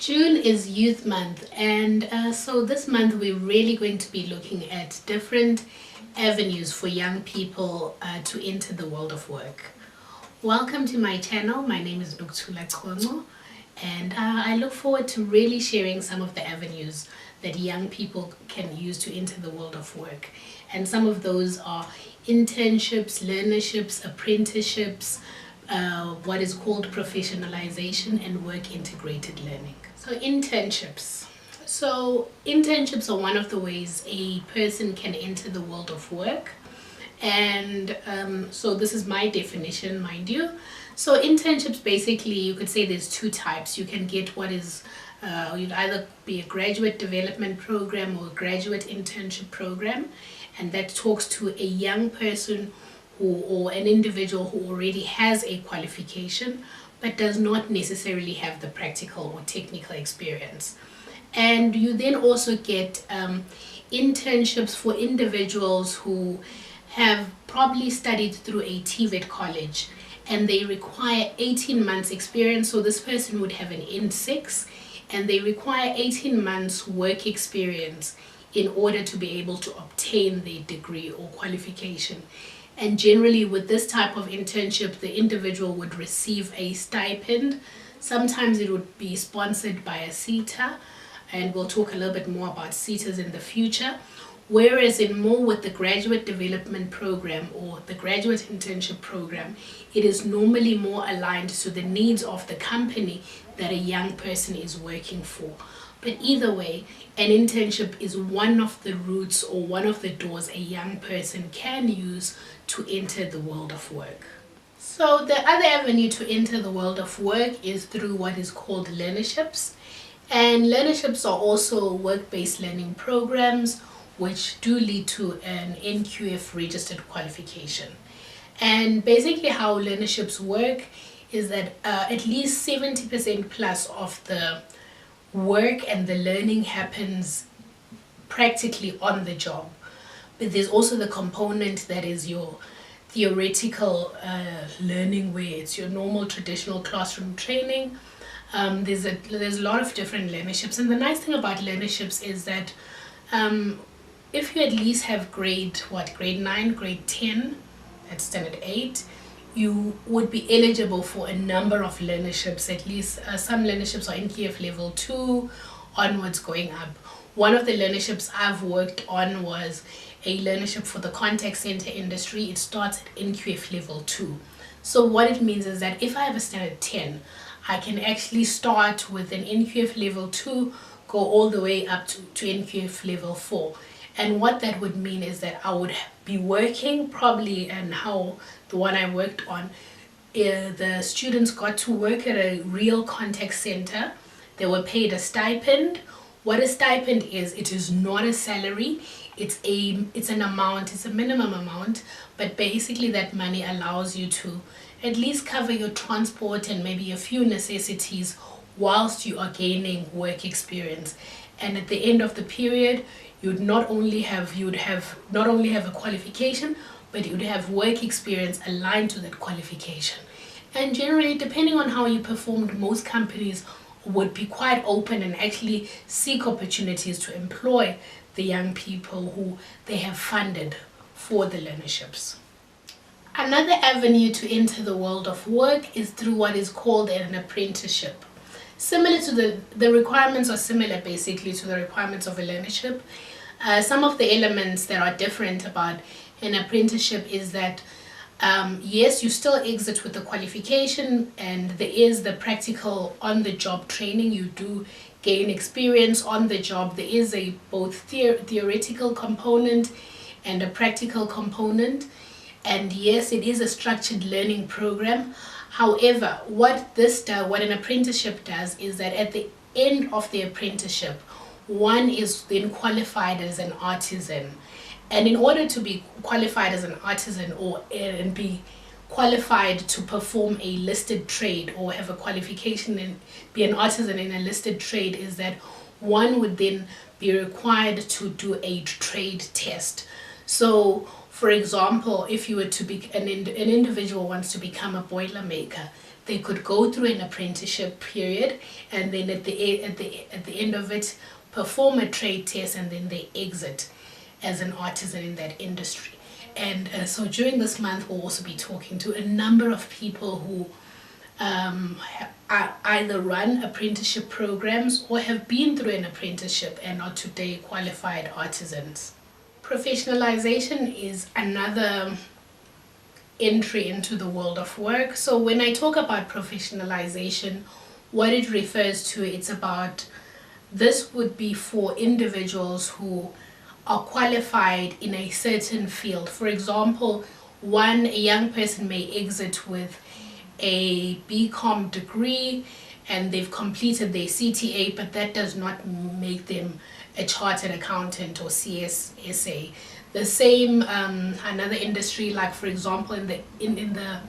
June is Youth Month, and so this month we're really going to be looking at different avenues for young people to enter the world of work. Welcome to my channel. My name is Nokx, and I look forward to really sharing some of the avenues that young people can use to enter the world of work. And some of those are internships, learnerships, apprenticeships, what is called professionalization, and work integrated learning. So internships. So internships are one of the ways a person can enter the world of work. And so this is my definition, mind you. So internships, basically you could say there's two types. You can get what is you'd either be a graduate development program or a graduate internship program, and that talks to a young person or an individual who already has a qualification but does not necessarily have the practical or technical experience. And you then also get internships for individuals who have probably studied through a TVET college and they require 18 months experience. So this person would have an N6 and they require 18 months work experience in order to be able to obtain their degree or qualification. And generally with this type of internship, the individual would receive a stipend. Sometimes it would be sponsored by a SETA, and we'll talk a little bit more about SETAs in the future. Whereas in more with the graduate development program or the graduate internship program, it is normally more aligned to the needs of the company that a young person is working for. But either way, an internship is one of the routes or one of the doors a young person can use to enter the world of work. So the other avenue to enter the world of work is through what is called learnerships. And learnerships are also work-based learning programs which do lead to an NQF registered qualification. And basically how learnerships work is that at least 70% plus of the work and the learning happens practically on the job. But there's also the component that is your theoretical learning, where it's your normal traditional classroom training. There's a lot of different learnerships, and the nice thing about learnerships is that if you at least have grade 9, grade 10, that's standard 8, you would be eligible for a number of learnerships. At least some learnerships are NQF level 2 onwards going up. One of the learnerships I've worked on was a learnership for the contact center industry. It starts at NQF level 2. So what it means is that if I have a standard 10, I can actually start with an NQF level 2, go all the way up to NQF level 4. And what that would mean is that I would be working probably, and how the one I worked on, the students got to work at a real contact center. They were paid a stipend. What a stipend is, it is not a salary. It's an amount, it's a minimum amount, but basically that money allows you to at least cover your transport and maybe a few necessities whilst you are gaining work experience. And at the end of the period, you'd not only have a qualification, but you'd have work experience aligned to that qualification. And generally, depending on how you performed, most companies would be quite open and actually seek opportunities to employ the young people who they have funded for the learnerships. Another avenue to enter the world of work is through what is called an apprenticeship. Similar to the requirements are similar basically to the requirements of a learnership. Some of the elements that are different about an apprenticeship is that yes, you still exit with the qualification, and there is the practical on-the-job training. You do gain experience on the job. There is a both theoretical component and a practical component, and yes, it is a structured learning program. However, what an apprenticeship does is that at the end of the apprenticeship, one is then qualified as an artisan. And in order to be qualified as an artisan and be qualified to perform a listed trade or have a qualification and be an artisan in a listed trade, is that one would then be required to do a trade test. So for example, if you were to be an individual wants to become a boiler maker, they could go through an apprenticeship period, and then at the end of it perform a trade test, and then they exit as an artisan in that industry. And so during this month we'll also be talking to a number of people who either run apprenticeship programs or have been through an apprenticeship and are today qualified artisans. Professionalization is another entry into the world of work. So when I talk about professionalization, what it refers to, it's about, this would be for individuals who are qualified in a certain field. For example, a young person may exit with a BCom degree and they've completed their CTA, but that does not make them a chartered accountant or CSA. The same, another industry, like for example in the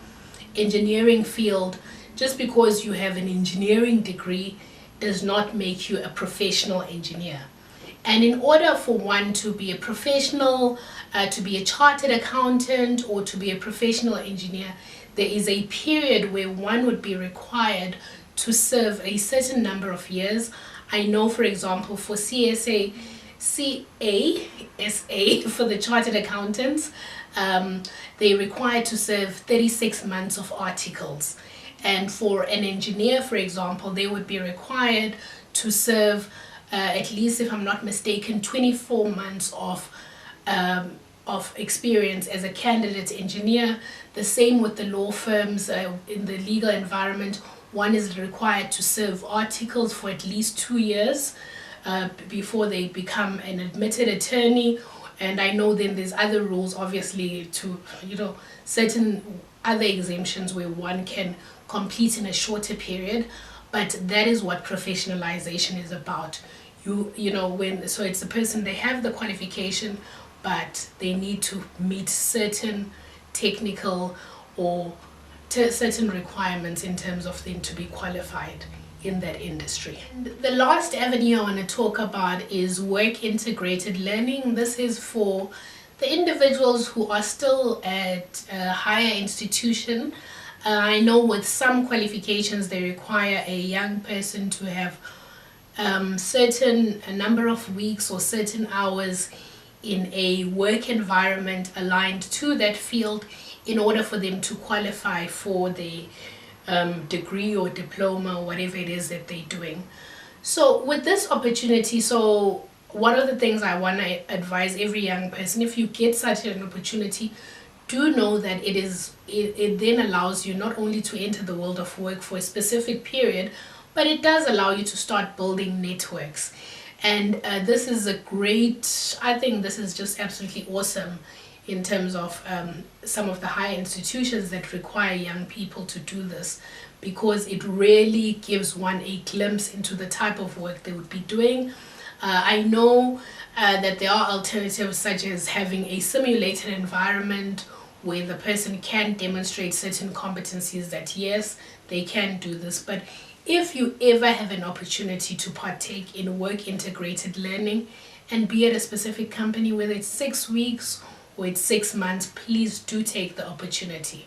engineering field, just because you have an engineering degree does not make you a professional engineer. And in order for one to be a professional, to be a chartered accountant or to be a professional engineer, there is a period where one would be required to serve a certain number of years. I know, for example, for CSA for the chartered accountants, they're required to serve 36 months of articles. And for an engineer, for example, they would be required to serve at least, if I'm not mistaken, 24 months of experience as a candidate engineer. The same with the law firms. In the legal environment, one is required to serve articles for at least 2 years before they become an admitted attorney. And I know then there's other rules, obviously, to, certain other exemptions where one can complete in a shorter period. But that is what professionalization is about. So it's the person, they have the qualification, but they need to meet certain technical or certain requirements in terms of them to be qualified in that industry. And the last avenue I want to talk about is work integrated learning. This is for the individuals who are still at a higher institution. I know with some qualifications they require a young person to have a number of weeks or certain hours in a work environment aligned to that field in order for them to qualify for the degree or diploma or whatever it is that they're doing. So with this opportunity, so one of the things I want to advise every young person, if you get such an opportunity, do know that it then allows you not only to enter the world of work for a specific period, but it does allow you to start building networks. And this is I think this is just absolutely awesome in terms of some of the higher institutions that require young people to do this, because it really gives one a glimpse into the type of work they would be doing. I know that there are alternatives such as having a simulated environment where the person can demonstrate certain competencies that yes, they can do this. But if you ever have an opportunity to partake in work integrated learning and be at a specific company, whether it's 6 weeks or it's 6 months, please do take the opportunity.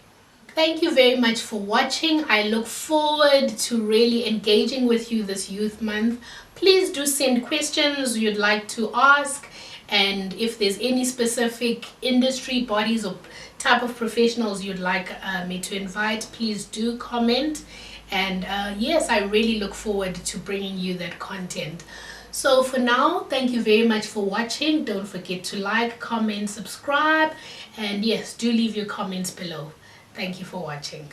Thank you very much for watching. I look forward to really engaging with you this Youth Month. Please do send questions you'd like to ask, and if there's any specific industry, bodies or type of professionals you'd like me to invite, please do comment. And yes, I really look forward to bringing you that content. So for now, thank you very much for watching. Don't forget to like, comment, subscribe, and yes, do leave your comments below. Thank you for watching.